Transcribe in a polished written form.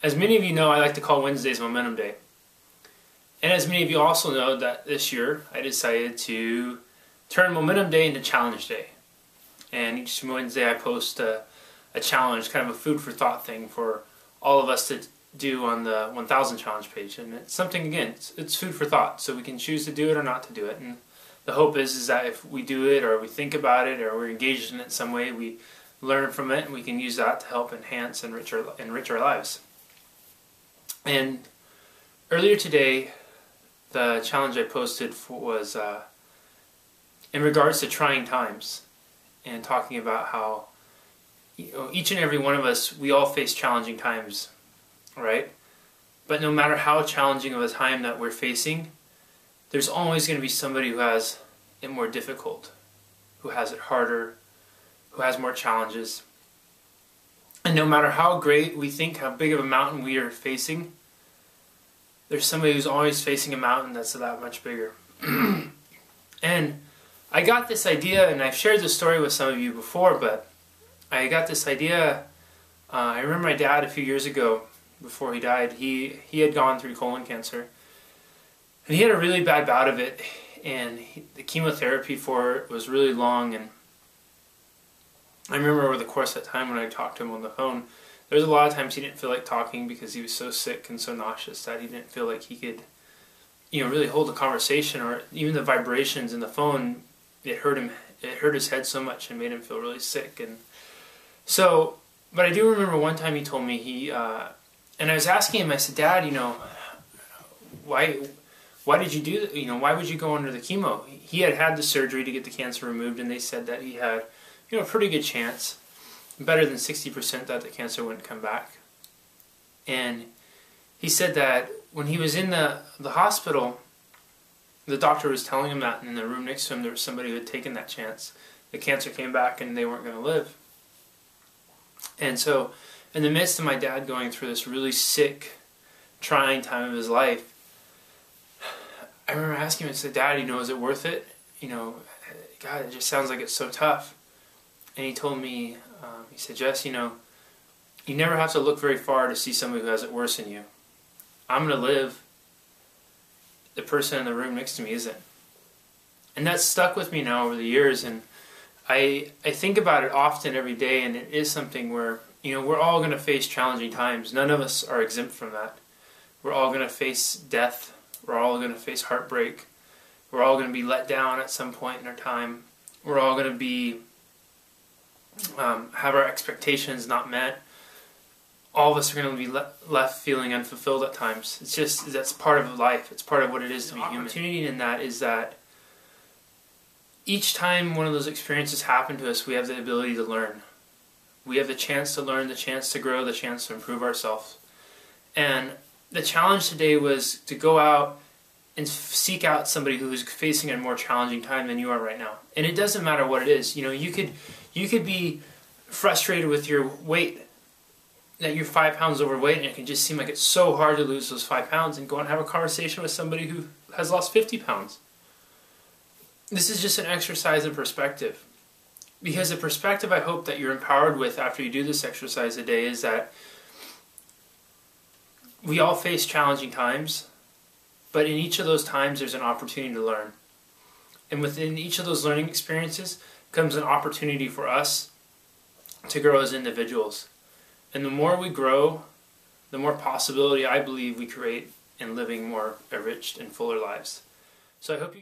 As many of you know, I like to call Wednesdays Momentum Day. And as many of you also know, that this year I decided to turn Momentum Day into Challenge Day. And each Wednesday I post a challenge, kind of a food for thought thing for all of us to do on the 1000 challenge page. And it's something, again, it's food for thought, so we can choose to do it or not to do it. And the hope is that if we do it, or we think about it, or we're engaged in it in some way, we learn from it and we can use that to help enhance and enrich our lives. And earlier today, the challenge I posted was in regards to trying times, and talking about how each and every one of us, we all face challenging times, right? But no matter how challenging of a time that we're facing, there's always going to be somebody who has it more difficult, who has it harder, who has more challenges. And no matter how great we think, how big of a mountain we are facing, there's somebody who's always facing a mountain that's that much bigger. And I got this idea, and I've shared this story with some of you before, but I got this idea. I remember my dad a few years ago, before he died, he had gone through colon cancer. And he had a really bad bout of it, and the chemotherapy for it was really long. And I remember over the course of that time when I talked to him on the phone, there was a lot of times he didn't feel like talking because he was so sick and so nauseous that he didn't feel like he could, really hold a conversation, or even the vibrations in the phone, it hurt him. It hurt his head so much and made him feel really sick. And so, but I do remember one time he told me and I was asking him, I said, Dad, why did you do that? Why would you go under the chemo? He had the surgery to get the cancer removed, and they said that he had, a pretty good chance, better than 60%, that the cancer wouldn't come back. And he said that when he was in the hospital, the doctor was telling him that, and in the room next to him there was somebody who had taken that chance. The cancer came back and they weren't going to live. And so, in the midst of my dad going through this really sick, trying time of his life, I remember asking him, I said, Dad, is it worth it? God, it just sounds like it's so tough. And he told me, he said, Jess, you never have to look very far to see somebody who has it worse than you. I'm going to live. The person in the room next to me isn't. And that's stuck with me now over the years, and I think about it often every day, and it is something where, we're all going to face challenging times. None of us are exempt from that. We're all going to face death. We're all going to face heartbreak. We're all going to be let down at some point in our time. We're all going to be have our expectations not met. All of us are going to be left feeling unfulfilled at times. It's just, that's part of life. It's part of what it is to be human. The opportunity in that is that each time one of those experiences happen to us, we have the ability to learn. We have the chance to learn, the chance to grow, the chance to improve ourselves. And the challenge today was to go out and seek out somebody who is facing a more challenging time than you are right now. And it doesn't matter what it is. You could be frustrated with your weight, that you're 5 pounds overweight, and it can just seem like it's so hard to lose those 5 pounds, and go and have a conversation with somebody who has lost 50 pounds. This is just an exercise in perspective. Because the perspective I hope that you're empowered with after you do this exercise today is that we all face challenging times, but in each of those times there's an opportunity to learn. And within each of those learning experiences comes an opportunity for us to grow as individuals. And the more we grow, the more possibility I believe we create in living more enriched and fuller lives. So I hope you